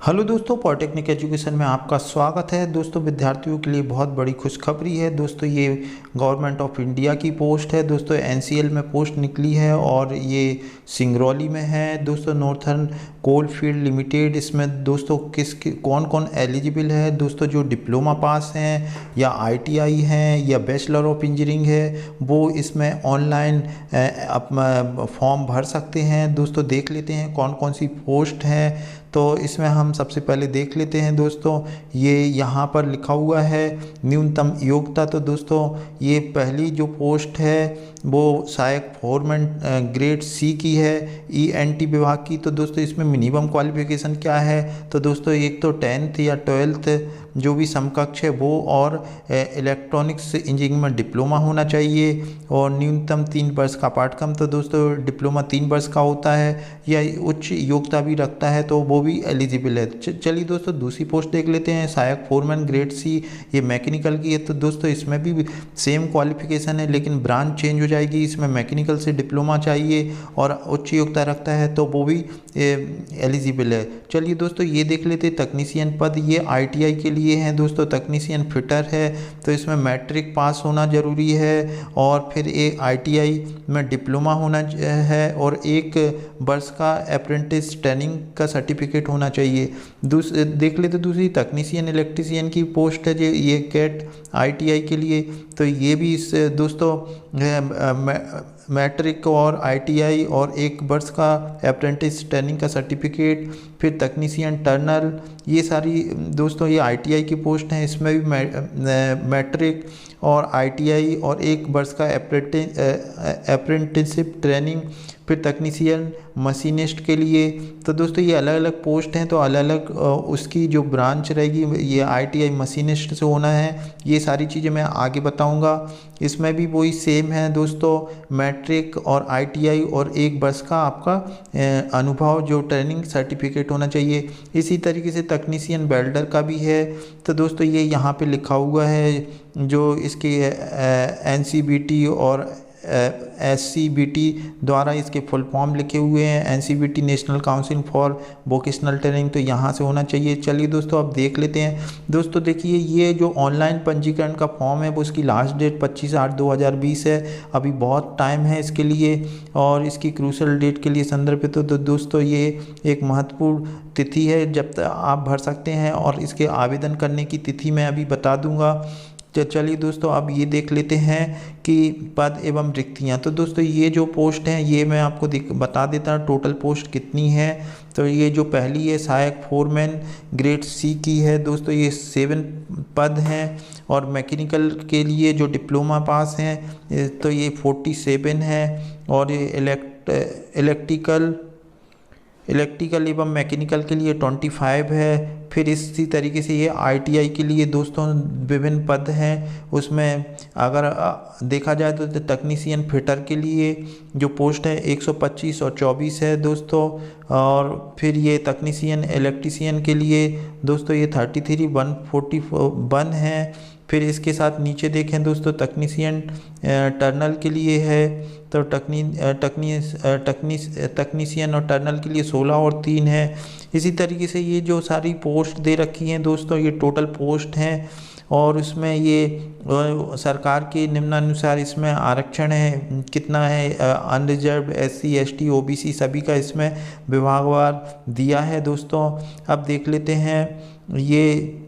Hello दोस्तों, polytechnic education में आपका स्वागत है। दोस्तों, विद्यार्थियों के लिए बहुत बड़ी खुशखबरी है। दोस्तों, ये गवर्नमेंट ऑफ इंडिया की पोस्ट है। दोस्तों, एनसीएल में पोस्ट निकली है और ये सिंगरौली में है। दोस्तों, नॉर्थर्न कोल फील्ड लिमिटेड। इसमें दोस्तों कौन कौन एलिजिबल है? दोस्तों, जो डिप्लोमा पास हैं या आईटीआई हैं या बैचलर ऑफ इंजीनियरिंग है, वो इसमें ऑनलाइन अपना फॉर्म भर सकते हैं। दोस्तों, देख लेते हैं कौन कौन सी पोस्ट हैं। तो इसमें हम सबसे पहले देख लेते हैं। दोस्तों, ये यहाँ पर लिखा हुआ है न्यूनतम योग्यता। तो दोस्तों, ये पहली जो पोस्ट है वो सहायक फोरमैन ग्रेड सी की है, ईएनटी विभाग की। तो दोस्तों, इसमें मिनिमम क्वालिफिकेशन क्या है? तो दोस्तों, एक तो 10th या 12th जो भी समकक्ष है वो, और इलेक्ट्रॉनिक्स इंजीनियरिंग में डिप्लोमा होना चाहिए, और न्यूनतम 3 वर्ष का पाठ्यक्रम। तो दोस्तों, डिप्लोमा 3 वर्ष का होता है या उच्च योग्यता भी रखता है तो वो भी एलिजिबल है। चलिए दोस्तों, दूसरी पोस्ट देख लेते हैं, सहायक फोरमैन ग्रेड सी। ये मैकेनिकल की है। तो दोस्तों, इसमें भी सेम क्वालिफिकेशन है लेकिन ब्रांच चेंज हो जाएगी। इसमें मैकेनिकल से डिप्लोमा चाहिए और उच्च योग्यता रखता है तो वो भी एलिजिबल है। चलिए दोस्तों, ये देख लेते हैं तकनीशियन पद। ये आईटीआई के लिए हैं दोस्तों। तकनीशियन फिटर है तो इसमें मैट्रिक पास होना ज़रूरी है, और फिर एक आईटीआई में डिप्लोमा होना है, और 1 वर्ष का अप्रेंटिस ट्रेनिंग का सर्टिफिकेट होना चाहिए। देख लेते दूसरी तकनीशियन इलेक्ट्रीशियन की पोस्ट है जो ये कैट आईटीआई के लिए। तो ये भी इस दोस्तों मैट्रिक और आईटीआई और 1 वर्ष का अप्रेंटिस ट्रेनिंग का सर्टिफिकेट। फिर तकनीशियन टर्नल, ये सारी दोस्तों ये आईटीआई की पोस्ट हैं। इसमें भी मैट्रिक और आईटीआई और 1 वर्ष का अप्रेंटिसशिप ट्रेनिंग। फिर तकनीशियन मशीनिस्ट के लिए। तो दोस्तों, ये अलग अलग पोस्ट हैं तो अलग अलग उसकी जो ब्रांच रहेगी, ये आईटीआई मशीनिस्ट से होना है। ये सारी चीज़ें मैं आगे बताऊंगा। इसमें भी वही सेम है दोस्तों, मैट्रिक और आईटीआई और 1 वर्ष का आपका अनुभव जो ट्रेनिंग सर्टिफिकेट होना चाहिए। इसी तरीके से तकनीशियन वेल्डर का भी है। तो दोस्तों, ये यहाँ पे लिखा हुआ है जो इसके एनसीबीटी और एससीबीटी द्वारा इसके फुल फॉर्म लिखे हुए हैं। NCBT national council for vocational training, तो यहाँ से होना चाहिए। चलिए दोस्तों, अब देख लेते हैं। दोस्तों देखिए, ये जो ऑनलाइन पंजीकरण का फॉर्म है वो उसकी लास्ट डेट 25/8/2020 है। अभी बहुत टाइम है इसके लिए, और इसकी क्रूशल डेट के लिए संदर्भित तो दोस्तों, ये एक महत्वपूर्ण तिथि है जब तक आप भर सकते हैं, और इसके आवेदन करने की तिथि मैं अभी बता दूंगा। चलिए दोस्तों, अब ये देख लेते हैं कि पद एवं रिक्तियां। तो दोस्तों, ये जो पोस्ट हैं ये मैं आपको बता देता हूँ टोटल पोस्ट कितनी है। तो ये जो पहली है सहायक फोरमैन ग्रेड सी की है दोस्तों, ये 7 पद हैं। और मैकेनिकल के लिए जो डिप्लोमा पास हैं तो ये 47 है, और ये इलेक्ट्रिकल एवं मैकेनिकल के लिए 25 है। फिर इसी तरीके से ये आईटीआई के लिए दोस्तों विभिन्न पद हैं। उसमें अगर देखा जाए तो तकनीशियन फिटर के लिए जो पोस्ट है 125 और 24 है दोस्तों। और फिर ये तकनीशियन इलेक्ट्रीशियन के लिए दोस्तों ये 33 141 है। फिर इसके साथ नीचे देखें दोस्तों, तकनीशियन टर्नल के लिए है तो तकनीशियन और टर्नल के लिए 16 और 3 है। इसी तरीके से ये जो सारी पोस्ट दे रखी हैं दोस्तों, ये टोटल पोस्ट हैं, और उसमें ये सरकार के निम्नानुसार इसमें आरक्षण है कितना है, अनरिजर्व एससी एसटी ओबीसी सभी का इसमें विभागवार दिया है दोस्तों। अब देख लेते हैं ये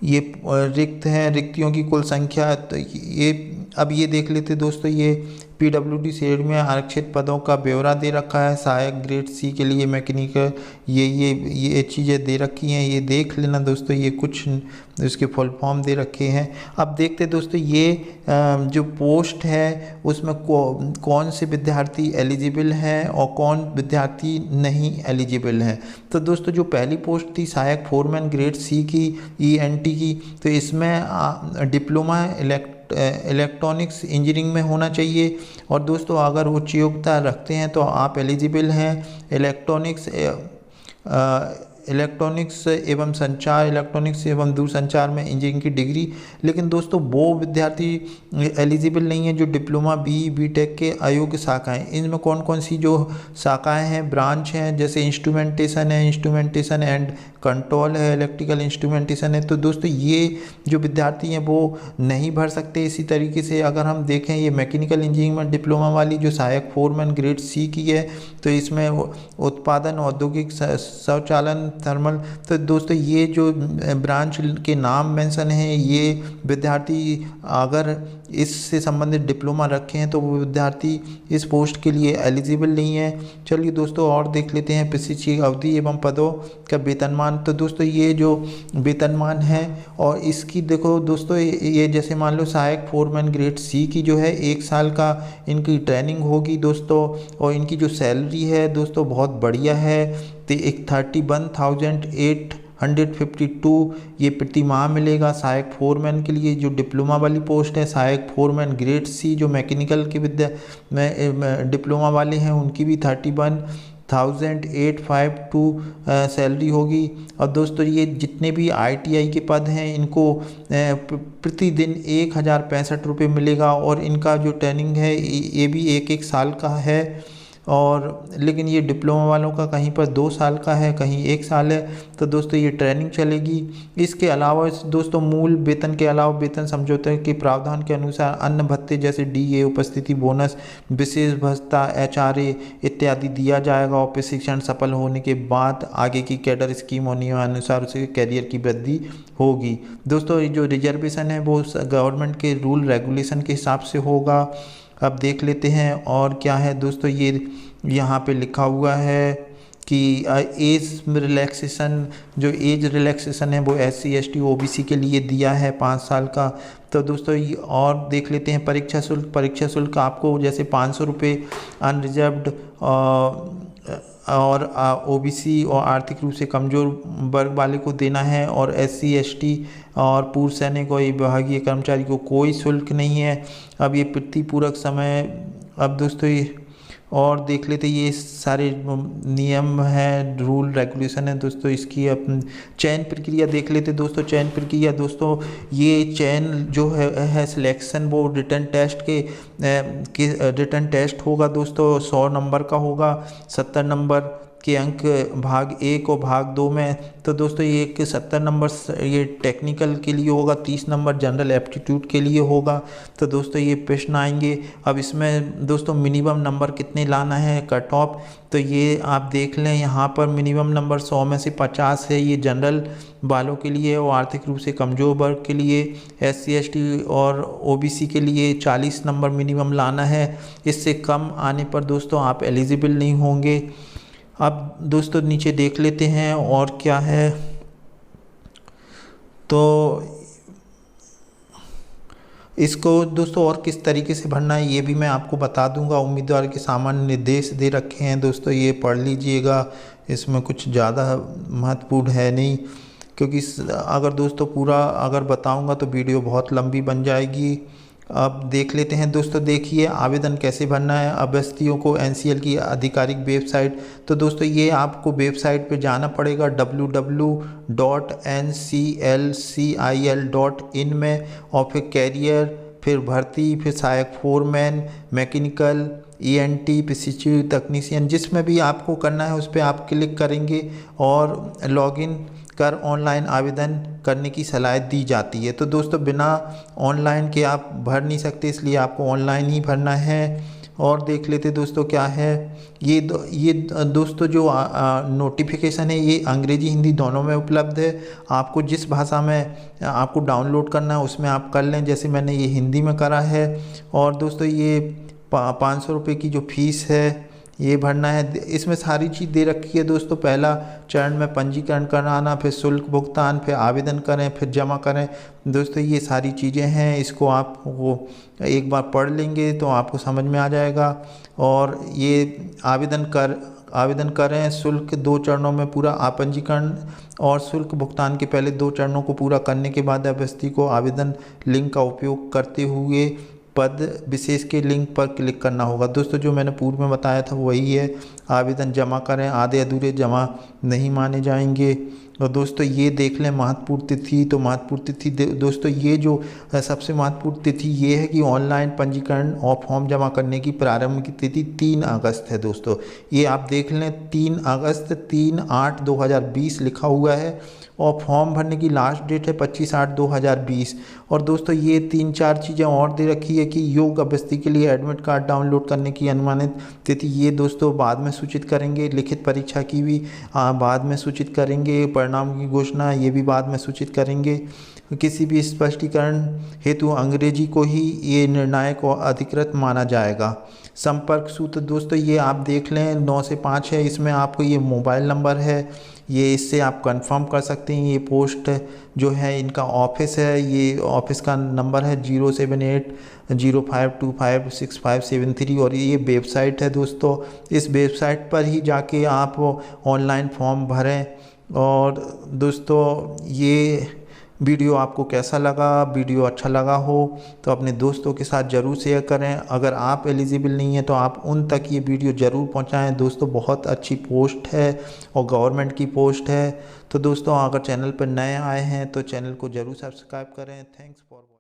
रिक्त हैं, रिक्तियों की कुल संख्या। तो अब ये देख लेते दोस्तों, ये पीडब्ल्यूडी श्रेणी में आरक्षित पदों का ब्यौरा दे रखा है। सहायक ग्रेड सी के लिए मैकेनिकल ये चीज़ें दे रखी हैं, ये देख लेना दोस्तों। ये कुछ इसके फुल फॉर्म दे रखे हैं। अब देखते दोस्तों, ये जो पोस्ट है उसमें कौन से विद्यार्थी एलिजिबल हैं और कौन विद्यार्थी नहीं एलिजिबल हैं। तो दोस्तों, जो पहली पोस्ट थी सहायक फोरमैन ग्रेड सी की ईएनटी की, तो इसमें डिप्लोमा इलेक्ट्रॉनिक्स इंजीनियरिंग में होना चाहिए। और दोस्तों, अगर उच्च योग्यता रखते हैं तो आप एलिजिबल हैं। इलेक्ट्रॉनिक्स इलेक्ट्रॉनिक्स एवं संचार, इलेक्ट्रॉनिक्स एवं दूरसंचार में इंजीनियरिंग की डिग्री। लेकिन दोस्तों वो विद्यार्थी एलिजिबल नहीं है जो डिप्लोमा बीटेक के अयोग्य शाखाएं। इनमें कौन कौन सी जो शाखाएं हैं, ब्रांच हैं, जैसे इंस्ट्रूमेंटेशन है, इंस्ट्रूमेंटेशन एंड कंट्रोल है, इलेक्ट्रिकल इंस्ट्रूमेंटेशन है। तो दोस्तों ये जो विद्यार्थी हैं वो नहीं भर सकते। इसी तरीके से अगर हम देखें ये मैकेनिकल इंजीनियरिंग में डिप्लोमा वाली जो सहायक फोरमैन ग्रेड सी की है, तो इसमें उत्पादन, औद्योगिक स्वचालन, थर्मल। तो दोस्तों ये जो ब्रांच के नाम मेंशन हैं, ये विद्यार्थी अगर इससे संबंधित डिप्लोमा रखे हैं तो वो विद्यार्थी इस पोस्ट के लिए एलिजिबल नहीं है। चलिए दोस्तों और देख लेते हैं प्रशिक्षण अवधि एवं पदों का वेतनमान। तो दोस्तों ये जो वेतनमान है और इसकी देखो दोस्तों, ये जैसे मान लो सहायक फोरमैन ग्रेड सी की जो है 1 साल का इनकी ट्रेनिंग होगी दोस्तों, और इनकी जो सैलरी है दोस्तों बहुत बढ़िया है। तो एक 31,852 ये प्रति माह मिलेगा सहायक फोरमैन के लिए। जो डिप्लोमा वाली पोस्ट है सहायक फोरमैन ग्रेड सी, जो मैकेनिकल के में डिप्लोमा वाले हैं उनकी भी 31,852 सैलरी होगी। और दोस्तों ये जितने भी ITI के पद हैं इनको प्रतिदिन 1,065 रुपये मिलेगा, और इनका जो ट्रेनिंग है ये भी 1 साल का है। और लेकिन ये डिप्लोमा वालों का कहीं पर 2 साल का है, कहीं 1 साल है। तो दोस्तों ये ट्रेनिंग चलेगी। इसके अलावा दोस्तों मूल वेतन के अलावा वेतन समझौते के प्रावधान के अनुसार अन्य भत्ते जैसे DA, उपस्थिति बोनस, विशेष भत्ता, HRA इत्यादि दिया जाएगा। और प्रशिक्षण सफल होने के बाद आगे की कैडर स्कीम और नियमानुसार उसे कैरियर की वृद्धि होगी। दोस्तों ये जो रिजर्वेशन है वो गवर्नमेंट के रूल रेगुलेशन के हिसाब से होगा। अब देख लेते हैं और क्या है दोस्तों, ये यहाँ पे लिखा हुआ है कि एज रिलैक्सेशन, जो एज रिलैक्सेशन है वो SC ST OBC के लिए दिया है 5 साल का। तो दोस्तों ये और देख लेते हैं परीक्षा शुल्क। परीक्षा शुल्क आपको जैसे 500 रुपये अनरिजर्व्ड और OBC और आर्थिक रूप से कमज़ोर वर्ग वाले को देना है, और SC ST और पूर्व सैनिक और विभागीय कर्मचारी को कोई शुल्क नहीं है। अब ये प्रतिपूरक समय, अब दोस्तों ये और देख लेते ये सारे नियम हैं, रूल रेगुलेशन है दोस्तों। इसकी अपन चयन प्रक्रिया देख लेते दोस्तों। चयन प्रक्रिया दोस्तों, ये चयन जो है सिलेक्शन वो रिटन टेस्ट के रिटन टेस्ट होगा दोस्तों। 100 नंबर का होगा, 70 नंबर के अंक भाग 1 और भाग 2 में। तो दोस्तों ये 70 नंबर ये टेक्निकल के लिए होगा, 30 नंबर जनरल एप्टीट्यूड के लिए होगा। तो दोस्तों ये प्रश्न आएंगे। अब इसमें दोस्तों मिनिमम नंबर कितने लाना है, कट ऑफ, तो ये आप देख लें यहाँ पर मिनिमम नंबर 100 में से 50 है, ये जनरल वालों के लिए और आर्थिक रूप से कमज़ोर वर्ग के लिए। SC ST और OBC के लिए 40 नंबर मिनिमम लाना है। इससे कम आने पर दोस्तों आप एलिजिबल नहीं होंगे। अब दोस्तों नीचे देख लेते हैं और क्या है, तो इसको दोस्तों और किस तरीके से भरना है ये भी मैं आपको बता दूंगा। उम्मीदवार के सामान्य निर्देश दे रखे हैं दोस्तों, ये पढ़ लीजिएगा। इसमें कुछ ज़्यादा महत्वपूर्ण है नहीं, क्योंकि अगर दोस्तों पूरा अगर बताऊंगा तो वीडियो बहुत लंबी बन जाएगी। अब देख लेते हैं दोस्तों। देखिए आवेदन कैसे भरना है। अभ्यर्थियों को NCL की आधिकारिक वेबसाइट, तो दोस्तों ये आपको वेबसाइट पे जाना पड़ेगा www.nclcil.in में, और फिर कैरियर, फिर भर्ती, फिर सहायक फोरमैन, मैकेनिकल, ENT, प्रशिक्षु तकनीशियन, जिसमें भी आपको करना है उस पर आप क्लिक करेंगे और लॉगिन कर ऑनलाइन आवेदन करने की सलाह दी जाती है। तो दोस्तों बिना ऑनलाइन के आप भर नहीं सकते, इसलिए आपको ऑनलाइन ही भरना है। और देख लेते दोस्तों क्या है, ये दोस्तों जो नोटिफिकेशन है ये अंग्रेजी हिंदी दोनों में उपलब्ध है। आपको जिस भाषा में आपको डाउनलोड करना है उसमें आप कर लें, जैसे मैंने ये हिंदी में करा है। और दोस्तों ये 500 रुपये की जो फीस है ये भरना है। इसमें सारी चीज़ दे रखी है दोस्तों। पहला चरण में पंजीकरण कराना, फिर शुल्क भुगतान, फिर आवेदन करें, फिर जमा करें। दोस्तों ये सारी चीज़ें हैं, इसको आप वो एक बार पढ़ लेंगे तो आपको समझ में आ जाएगा। और ये आवेदन करें। शुल्क 2 चरणों में पूरा पंजीकरण और शुल्क भुगतान के पहले 2 चरणों को पूरा करने के बाद अभ्यर्थी को आवेदन लिंक का उपयोग करते हुए पद विशेष के लिंक पर क्लिक करना होगा। दोस्तों जो मैंने पूर्व में बताया था वही है, आवेदन जमा करें, आधे अधूरे जमा नहीं माने जाएंगे। और दोस्तों ये देख लें महत्वपूर्ण तिथि, तो महत्वपूर्ण तिथि दोस्तों ये जो सबसे महत्वपूर्ण तिथि ये है कि ऑनलाइन पंजीकरण और फॉर्म जमा करने की प्रारंभ की तिथि 3 अगस्त है। दोस्तों ये आप देख लें 3 अगस्त 3/8/2020 लिखा हुआ है, और फॉर्म भरने की लास्ट डेट है 25/8/2020। और दोस्तों ये 3-4 चीज़ें और दे रखी है कि योग अभ्यर्थी के लिए एडमिट कार्ड डाउनलोड करने की अनुमानित तिथि ये दोस्तों बाद में सूचित करेंगे। लिखित परीक्षा की भी बाद में सूचित करेंगे। परिणाम की घोषणा ये भी बाद में सूचित करेंगे। किसी भी स्पष्टीकरण हेतु अंग्रेजी को ही ये निर्णायक और अधिकृत माना जाएगा। संपर्क सूत्र दोस्तों ये आप देख लें 9 से 5 है, इसमें आपको ये मोबाइल नंबर है, ये इससे आप कंफर्म कर सकते हैं। ये पोस्ट जो है इनका ऑफिस है, ये ऑफिस का नंबर है 07805256573, और ये वेबसाइट है दोस्तों। इस वेबसाइट पर ही जाके आप ऑनलाइन फॉर्म भरें। और दोस्तों ये वीडियो आपको कैसा लगा, वीडियो अच्छा लगा हो तो अपने दोस्तों के साथ ज़रूर शेयर करें। अगर आप एलिजिबल नहीं हैं तो आप उन तक ये वीडियो ज़रूर पहुंचाएं। दोस्तों बहुत अच्छी पोस्ट है और गवर्नमेंट की पोस्ट है। तो दोस्तों अगर चैनल पर नए आए हैं तो चैनल को ज़रूर सब्सक्राइब करें। Thanks for